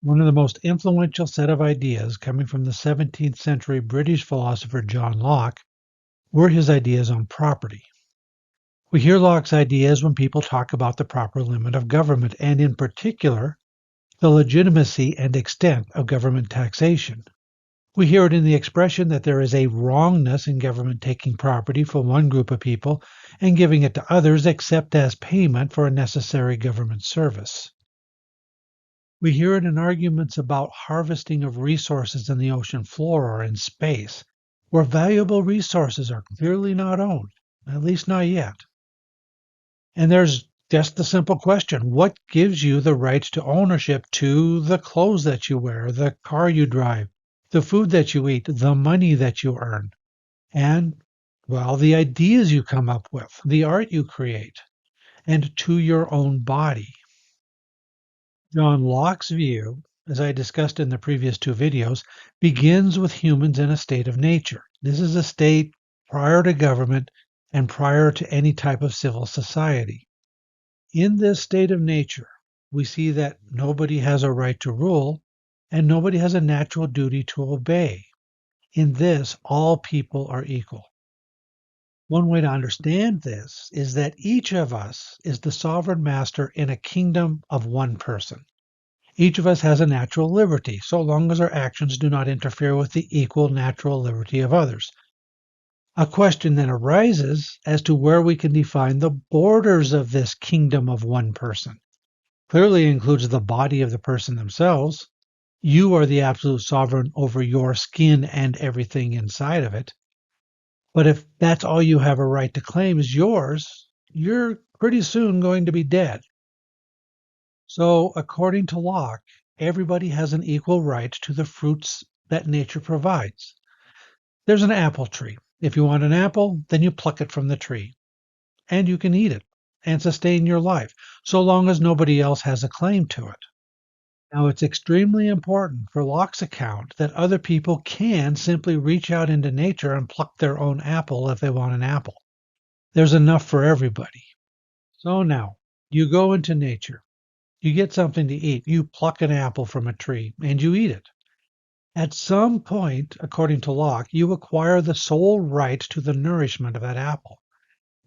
One of the most influential set of ideas coming from the 17th century British philosopher John Locke were his ideas on property. We hear Locke's ideas when people talk about the proper limit of government, and in particular, the legitimacy and extent of government taxation. We hear it in the expression that there is a wrongness in government taking property from one group of people and giving it to others except as payment for a necessary government service. We hear it in arguments about harvesting of resources in the ocean floor or in space, where valuable resources are clearly not owned, at least not yet. And there's just the simple question, what gives you the rights to ownership to the clothes that you wear, the car you drive, the food that you eat, the money that you earn, and, well, the ideas you come up with, the art you create, and to your own body? John Locke's view, as I discussed in the previous two videos, begins with humans in a state of nature. This is a state prior to government and prior to any type of civil society. In this state of nature, we see that nobody has a right to rule and nobody has a natural duty to obey. In this, all people are equal. One way to understand this is that each of us is the sovereign master in a kingdom of one person. Each of us has a natural liberty, so long as our actions do not interfere with the equal natural liberty of others. A question then arises as to where we can define the borders of this kingdom of one person. Clearly includes the body of the person themselves. You are the absolute sovereign over your skin and everything inside of it. But if that's all you have a right to claim is yours, you're pretty soon going to be dead. So, according to Locke, everybody has an equal right to the fruits that nature provides. There's an apple tree. If you want an apple, then you pluck it from the tree, and you can eat it and sustain your life, so long as nobody else has a claim to it. Now, it's extremely important for Locke's account that other people can simply reach out into nature and pluck their own apple if they want an apple. There's enough for everybody. So now, you go into nature. You get something to eat. You pluck an apple from a tree and you eat it. At some point, according to Locke, you acquire the sole right to the nourishment of that apple.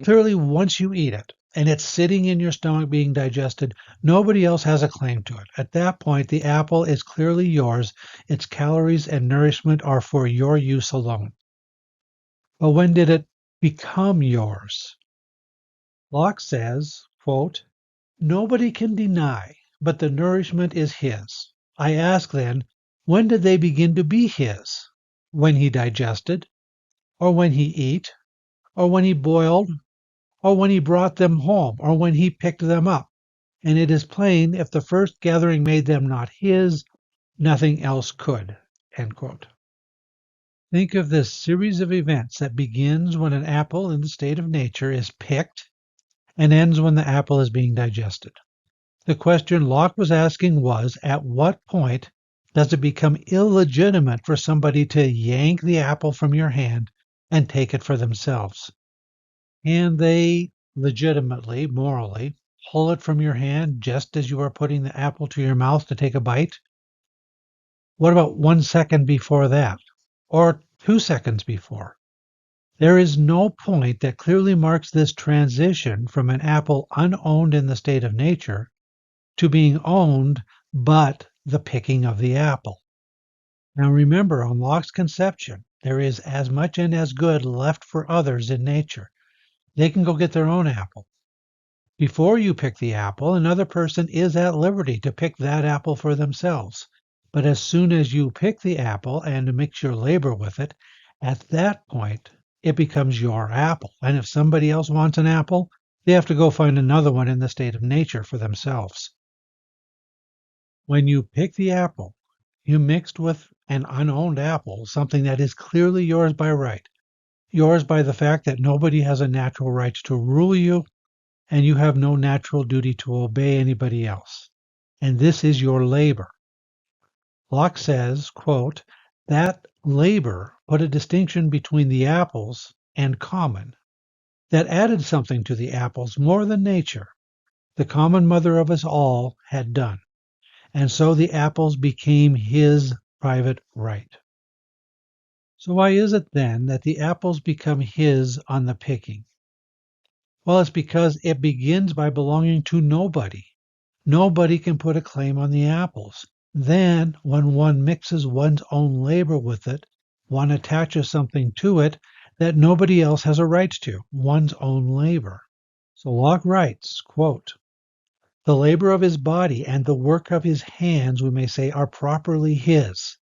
Clearly, once you eat it and it's sitting in your stomach being digested, nobody else has a claim to it. At that point, the apple is clearly yours. Its calories and nourishment are for your use alone. But when did it become yours? Locke says, quote, "Nobody can deny, but the nourishment is his. I ask then, when did they begin to be his? When he digested, or when he ate, or when he boiled, or when he brought them home, or when he picked them up? And it is plain, if the first gathering made them not his, nothing else could." End quote. Think of this series of events that begins when an apple in the state of nature is picked and ends when the apple is being digested. The question Locke was asking was, at what point does it become illegitimate for somebody to yank the apple from your hand and take it for themselves? Can they legitimately, morally, pull it from your hand just as you are putting the apple to your mouth to take a bite? What about 1 second before that? Or 2 seconds before? There is no point that clearly marks this transition from an apple unowned in the state of nature to being owned but the picking of the apple. Now remember, on Locke's conception, there is as much and as good left for others in nature. They can go get their own apple. Before you pick the apple, another person is at liberty to pick that apple for themselves. But as soon as you pick the apple and mix your labor with it, at that point, it becomes your apple. And if somebody else wants an apple, they have to go find another one in the state of nature for themselves. When you pick the apple, you mixed with an unowned apple, something that is clearly yours by right, yours by the fact that nobody has a natural right to rule you, and you have no natural duty to obey anybody else. And this is your labor. Locke says, quote, that labor put a distinction between the apples and common, that added something to the apples more than nature, the common mother of us all, had done. and so the apples became his private right. So why is it then that the apples become his on the picking? Well, it's because it begins by belonging to nobody. Nobody can put a claim on the apples. Then, when one mixes one's own labor with it, one attaches something to it that nobody else has a right to, one's own labor. So Locke writes, quote, "The labor of his body and the work of his hands, we may say, are properly his.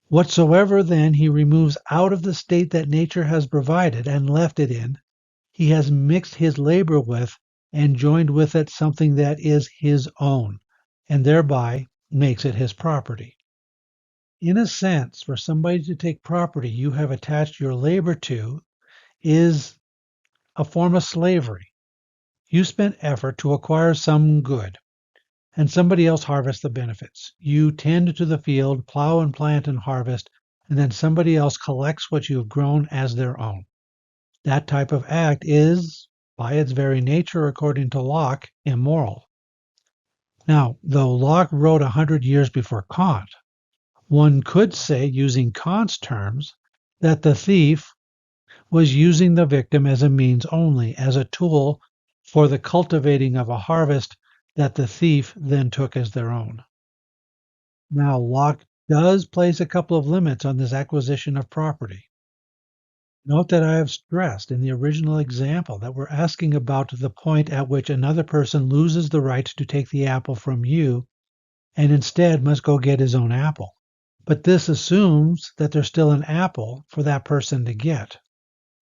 Whatsoever then he removes out of the state that nature has provided and left it in, he has mixed his labor with and joined with it something that is his own, and thereby makes it his property." In a sense, for somebody to take property you have attached your labor to is a form of slavery. You spent effort to acquire some good, and somebody else harvests the benefits. You tend to the field, plow and plant and harvest, and then somebody else collects what you've grown as their own. That type of act is, by its very nature, according to Locke, immoral. Now, though Locke wrote 100 years before Kant, one could say, using Kant's terms, that the thief was using the victim as a means only, as a tool for the cultivating of a harvest that the thief then took as their own. Now, Locke does place a couple of limits on this acquisition of property. Note that I have stressed in the original example that we're asking about the point at which another person loses the right to take the apple from you and instead must go get his own apple. But this assumes that there's still an apple for that person to get.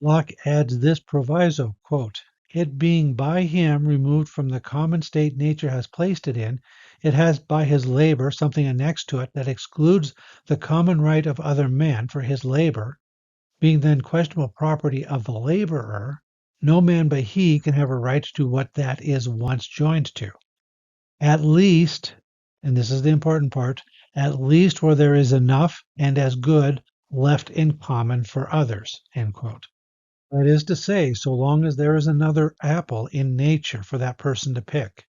Locke adds this proviso, quote, "It being by him removed from the common state nature has placed it in, it has by his labor something annexed to it that excludes the common right of other men for his labor. Being then questionable property of the laborer, no man but he can have a right to what that is once joined to. At least," and this is the important part, "at least where there is enough and as good left in common for others." End quote. That is to say, so long as there is another apple in nature for that person to pick.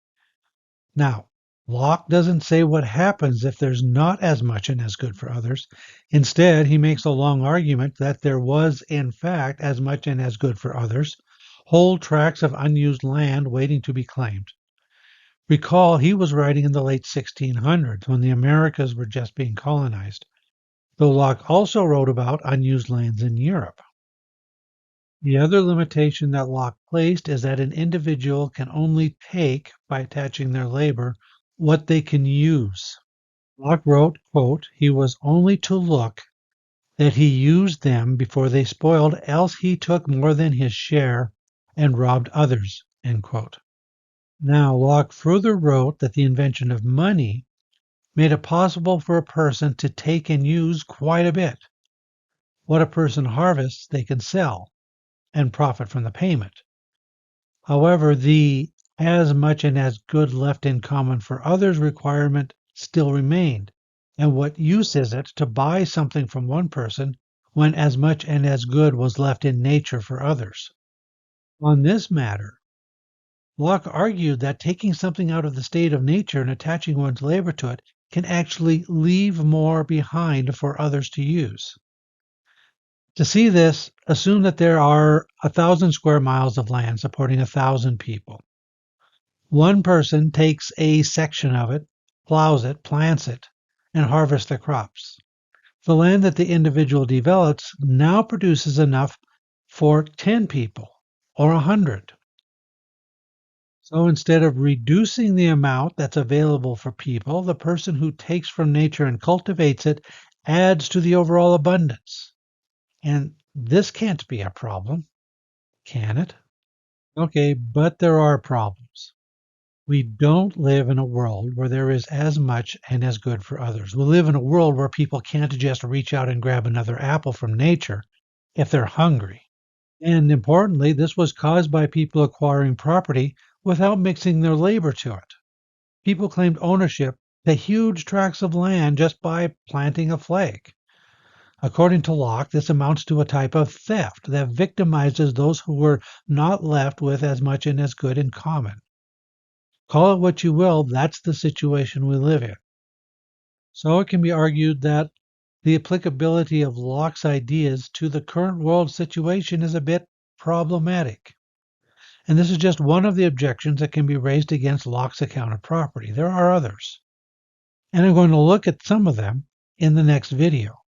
Now, Locke doesn't say what happens if there's not as much and as good for others. Instead, he makes a long argument that there was, in fact, as much and as good for others, whole tracts of unused land waiting to be claimed. Recall, he was writing in the late 1600s when the Americas were just being colonized, though Locke also wrote about unused lands in Europe. The other limitation that Locke placed is that an individual can only take, by attaching their labor, what they can use. Locke wrote, quote, "He was only to look that he used them before they spoiled, else he took more than his share and robbed others." End quote. Now, Locke further wrote that the invention of money made it possible for a person to take and use quite a bit. What a person harvests, they can sell and profit from the payment. However, the as much and as good left in common for others requirement still remained. And what use is it to buy something from one person when as much and as good was left in nature for others? On this matter, Locke argued that taking something out of the state of nature and attaching one's labor to it can actually leave more behind for others to use. To see this, assume that there are 1,000 square miles of land supporting 1,000 people. One person takes a section of it, plows it, plants it, and harvests the crops. The land that the individual develops now produces enough for 10 people or 100. So instead of reducing the amount that's available for people, the person who takes from nature and cultivates it adds to the overall abundance. And this can't be a problem, can it? Okay, but there are problems. We don't live in a world where there is as much and as good for others. We live in a world where people can't just reach out and grab another apple from nature if they're hungry. And importantly, this was caused by people acquiring property without mixing their labor to it. People claimed ownership to huge tracts of land just by planting a flag. According to Locke, this amounts to a type of theft that victimizes those who were not left with as much and as good in common. Call it what you will, that's the situation we live in. So it can be argued that the applicability of Locke's ideas to the current world situation is a bit problematic. And this is just one of the objections that can be raised against Locke's account of property. There are others. And I'm going to look at some of them in the next video.